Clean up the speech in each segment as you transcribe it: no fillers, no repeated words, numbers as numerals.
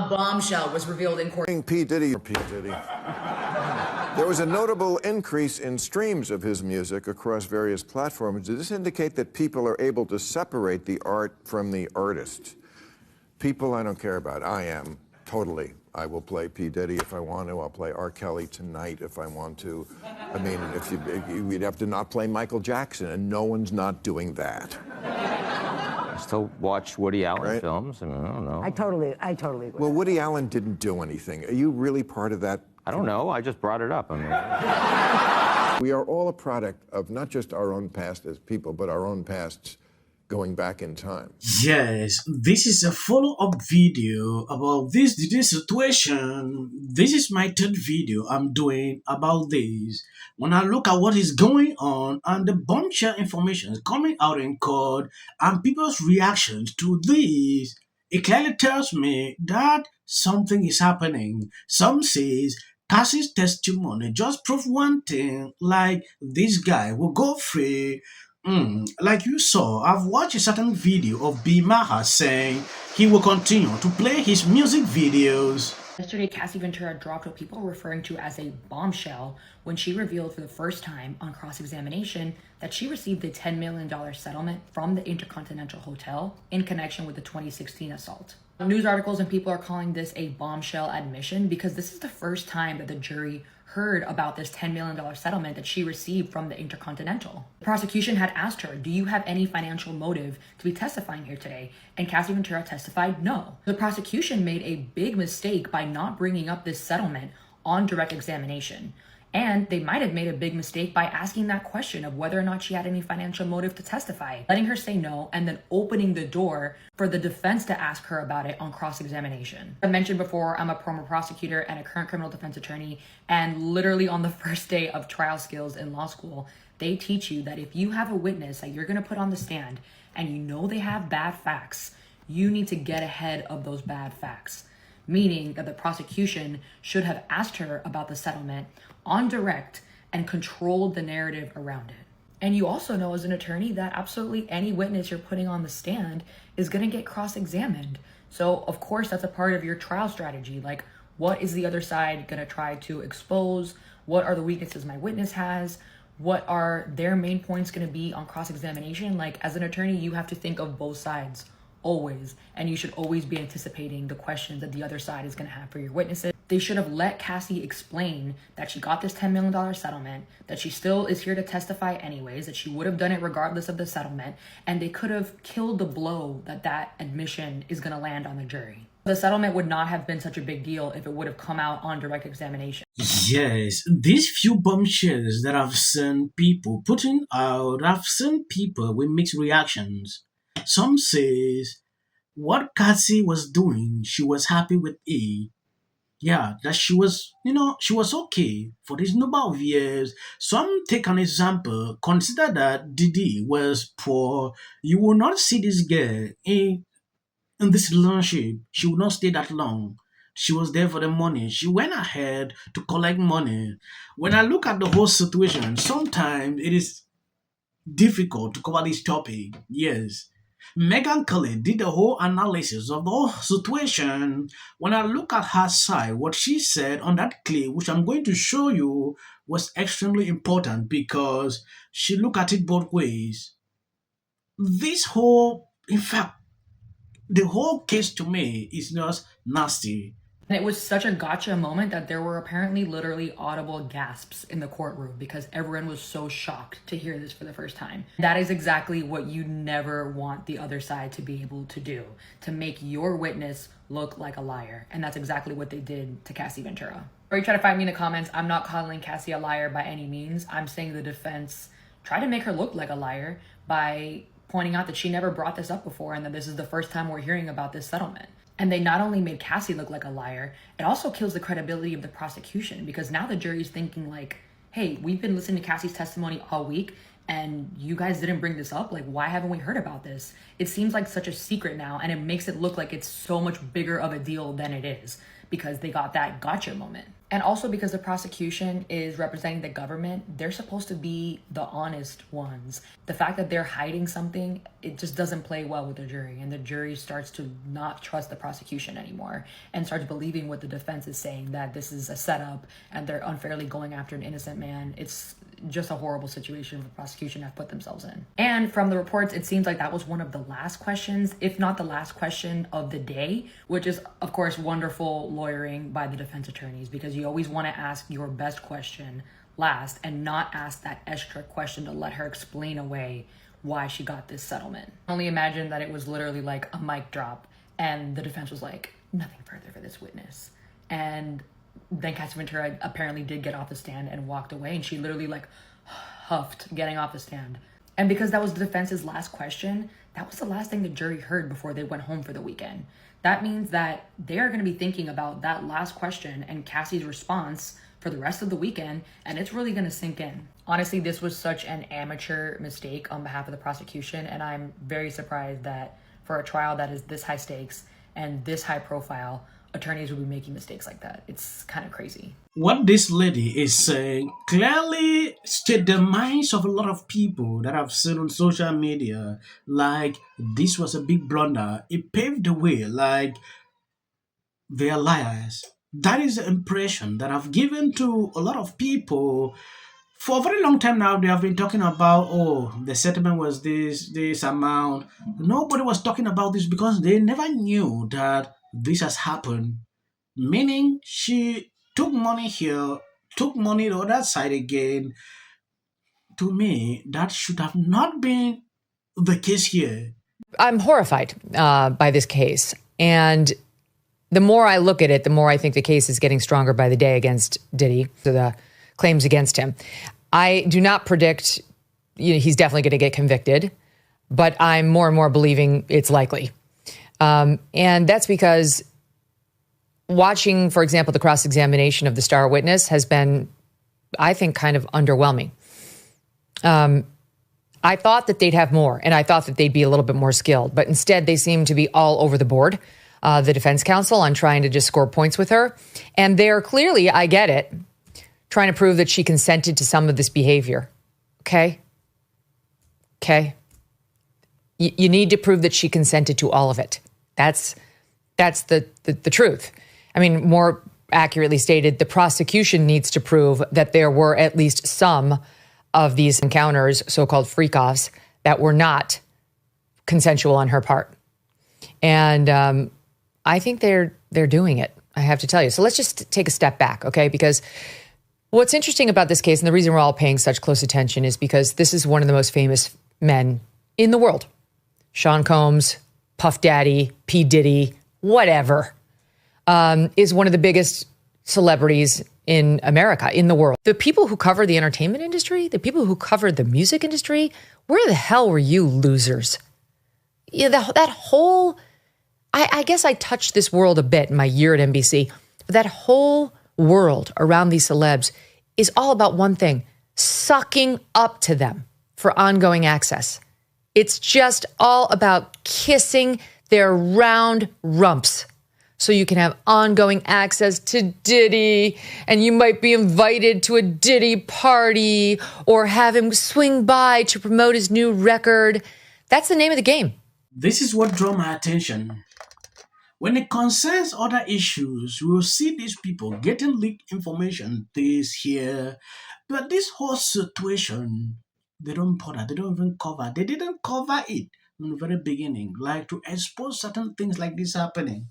A bombshell was revealed in court. P. Diddy. There was a notable increase in streams of his music across various platforms. Does this indicate that people are able to separate the art from the artist? People I don't care about. I am, totally. I will play P. Diddy if I want to. I'll play R. Kelly tonight if I want to. I mean, we'd have to not play Michael Jackson, and no one's not doing that. I still watch Woody Allen films. I mean, I don't know. I totally agree. Well, Woody Allen didn't do anything. Are you really part of that? I don't know. I just brought it up. I mean, we are all a product of not just our own past as people, but our own pasts going back in time. Yes, this is a follow-up video about this Diddy situation. This is my third video I'm doing about this. When I look at what is going on and the bombshell information is coming out in court and people's reactions to this, it clearly tells me that something is happening. Some says Cassie's testimony just proved one thing, like this guy will go free. Like you saw, I've watched a certain video of Bill Maher saying he will continue to play his music videos. Yesterday, Cassie Ventura dropped what people are referring to as a bombshell when she revealed for the first time on cross-examination that she received a $10 million settlement from the Intercontinental Hotel in connection with the 2016 assault. News articles and people are calling this a bombshell admission because this is the first time that the jury heard about this $10 million settlement that she received from the Intercontinental. The prosecution had asked her, do you have any financial motive to be testifying here today? And Cassie Ventura testified no. The prosecution made a big mistake by not bringing up this settlement on direct examination. And they might have made a big mistake by asking that question of whether or not she had any financial motive to testify, letting her say no, and then opening the door for the defense to ask her about it on cross-examination. I mentioned before, I'm a former prosecutor and a current criminal defense attorney, and literally on the first day of trial skills in law school, they teach you that if you have a witness that you're gonna put on the stand and you know they have bad facts, you need to get ahead of those bad facts. Meaning that the prosecution should have asked her about the settlement on direct and controlled the narrative around it. And you also know as an attorney that absolutely any witness you're putting on the stand is gonna get cross-examined. So of course that's a part of your trial strategy. Like, what is the other side gonna try to expose? What are the weaknesses my witness has? What are their main points gonna be on cross-examination? Like, as an attorney, you have to think of both sides always, and you should always be anticipating the questions that the other side is going to have for your witnesses. They should have let Cassie explain that she got this $10 million settlement, that she still is here to testify anyways, that she would have done it regardless of the settlement, and they could have killed the blow that that admission is going to land on the jury. The settlement would not have been such a big deal if it would have come out on direct examination. Yes, these few bombshells that I've seen people putting out, I've seen people with mixed reactions. Some says what Cassie was doing, she was happy with it. Yeah, that she was, she was okay for this number of years. Some take an example, consider that Diddy was poor. You will not see this girl in this relationship. She will not stay that long. She was there for the money. She went ahead to collect money. When I look at the whole situation, sometimes it is difficult to cover this topic. Yes. Megyn did the whole analysis of the whole situation. When I look at her side, what she said on that clip, which I'm going to show you, was extremely important because she looked at it both ways. This whole, in fact, the whole case to me is just nasty. And it was such a gotcha moment that there were apparently literally audible gasps in the courtroom because everyone was so shocked to hear this for the first time. That is exactly what you never want the other side to be able to do, to make your witness look like a liar. And that's exactly what they did to Cassie Ventura. Or you try to find me in the comments, I'm not calling Cassie a liar by any means. I'm saying the defense tried to make her look like a liar by pointing out that she never brought this up before and that this is the first time we're hearing about this settlement. And they not only made Cassie look like a liar, it also kills the credibility of the prosecution because now the jury's thinking like, hey, we've been listening to Cassie's testimony all week and you guys didn't bring this up? Like, why haven't we heard about this? It seems like such a secret now, and it makes it look like it's so much bigger of a deal than it is because they got that gotcha moment. And also because the prosecution is representing the government, they're supposed to be the honest ones. The fact that they're hiding something, it just doesn't play well with the jury. And the jury starts to not trust the prosecution anymore and starts believing what the defense is saying, that this is a setup and they're unfairly going after an innocent man. It's just a horrible situation the prosecution have put themselves in. And from the reports, it seems like that was one of the last questions, if not the last question of the day, which is, of course, wonderful lawyering by the defense attorneys, because you always want to ask your best question last and not ask that extra question to let her explain away why she got this settlement. Only imagine that it was literally like a mic drop and the defense was like, nothing further for this witness. And then Cassie Ventura apparently did get off the stand and walked away, and she literally like huffed getting off the stand. And because that was the defense's last question, that was the last thing the jury heard before they went home for the weekend. That means that they are going to be thinking about that last question and Cassie's response for the rest of the weekend, and it's really going to sink in. Honestly, this was such an amateur mistake on behalf of the prosecution, and I'm very surprised that for a trial that is this high stakes and this high profile, attorneys would be making mistakes like that. It's kind of crazy. What this lady is saying clearly state the minds of a lot of people that I've seen on social media. Like, this was a big blunder. It paved the way. Like, they are liars. That is the impression that I've given to a lot of people. For a very long time now, they have been talking about, oh, the settlement was this amount. Nobody was talking about this because they never knew that this has happened. Meaning, she took money here, took money the other side again. To me, that should have not been the case here. I'm horrified by this case. And the more I look at it, the more I think the case is getting stronger by the day against Diddy, the claims against him. I do not predict he's definitely going to get convicted, but I'm more and more believing it's likely. And that's because watching, for example, the cross-examination of the star witness has been, I think, kind of underwhelming. I thought that they'd have more, and I thought that they'd be a little bit more skilled, but instead they seem to be all over the board, the defense counsel, on trying to just score points with her. And they're clearly, I get it, trying to prove that she consented to some of this behavior. Okay? You need to prove that she consented to all of it. That's the truth. I mean, more accurately stated, the prosecution needs to prove that there were at least some of these encounters, so-called freak-offs, that were not consensual on her part. And I think they're doing it, I have to tell you. So let's just take a step back, okay? Because what's interesting about this case, and the reason we're all paying such close attention, is because this is one of the most famous men in the world. Sean Combs, Puff Daddy, P. Diddy, whatever, is one of the biggest celebrities in America, in the world. The people who cover the entertainment industry, the people who cover the music industry, where the hell were you losers? Yeah, that whole, I guess I touched this world a bit in my year at NBC, but that whole world around these celebs is all about one thing: sucking up to them for ongoing access. It's just all about kissing their round rumps so you can have ongoing access to Diddy, and you might be invited to a Diddy party or have him swing by to promote his new record. That's the name of the game. This is what drew my attention. When it concerns other issues, we will see these people getting leaked information, this here. But this whole situation, they don't bother. They don't even cover. They didn't cover it in the very beginning, like to expose certain things like this happening.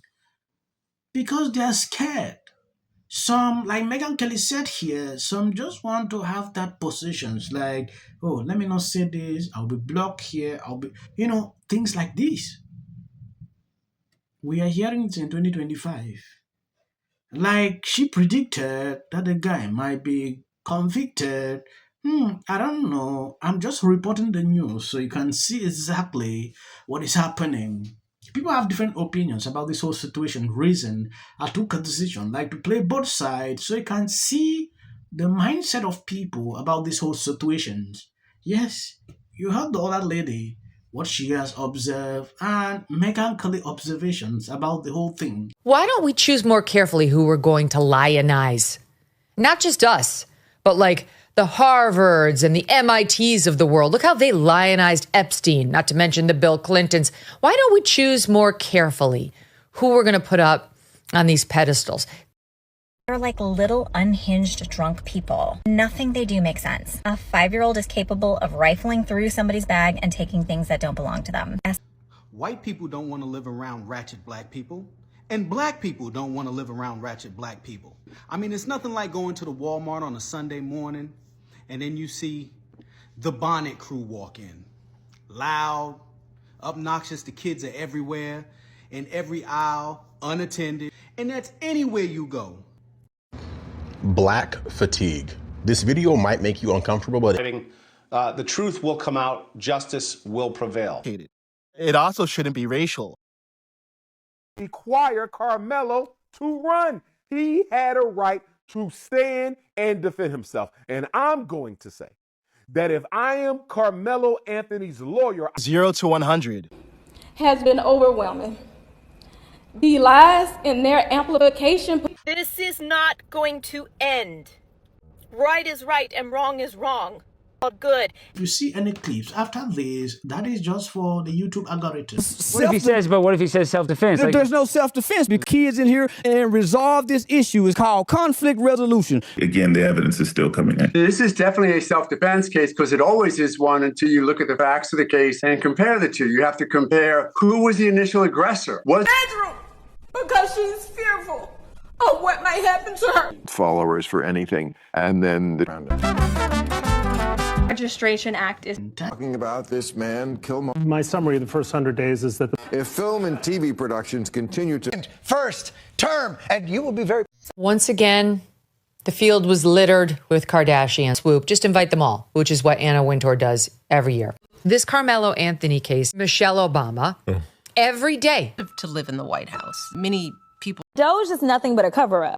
Because they are scared. Some, like Megan Kelly said here, some just want to have that positions like, oh, let me not say this, I'll be blocked here, things like this. We are hearing it in 2025. Like, she predicted that the guy might be convicted. I don't know. I'm just reporting the news so you can see exactly what is happening. People have different opinions about this whole situation. Reason I took a decision, like to play both sides so you can see the mindset of people about this whole situation. Yes, you heard the other lady, what she has observed, and mechanically observations about the whole thing. Why don't we choose more carefully who we're going to lionize? Not just us, but like the Harvards and the MITs of the world. Look how they lionized Epstein, not to mention the Bill Clintons. Why don't we choose more carefully who we're going to put up on these pedestals? They're like little unhinged drunk people. Nothing they do makes sense. A 5-year-old is capable of rifling through somebody's bag and taking things that don't belong to them. White people don't want to live around ratchet black people. And black people don't want to live around ratchet black people. I mean, it's nothing like going to the Walmart on a Sunday morning and then you see the bonnet crew walk in. Loud, obnoxious, the kids are everywhere, in every aisle, unattended. And that's anywhere you go. Black fatigue. This video might make you uncomfortable, but the truth will come out, justice will prevail. It also shouldn't be racial. Require Carmelo to run. He had a right to stand and defend himself. And I'm going to say that if I am Carmelo Anthony's lawyer, 0 to 100 has been overwhelming. The lies in their amplification. This is not going to end. Right is right and wrong is wrong. All good. If you see any clips after this, that is just for the YouTube algorithm. What if he says self-defense? There's no self-defense because kids in here and resolve this issue is called conflict resolution. Again, the evidence is still coming in. This is definitely a self-defense case because it always is one until you look at the facts of the case and compare the two. You have to compare who was the initial aggressor. Bedroom, because she's fearful of what might happen to her. Followers for anything, and then the Registration Act is talking about this man, Killmonger. my summary of the first 100 days is that If film and TV productions continue to First term, and you will be very... Once again, the field was littered with Kardashians. Swoop, just invite them all, which is what Anna Wintour does every year. This Carmelo Anthony case, Michelle Obama, every day. to live in the White House. Many people. Doge is nothing but a cover-up.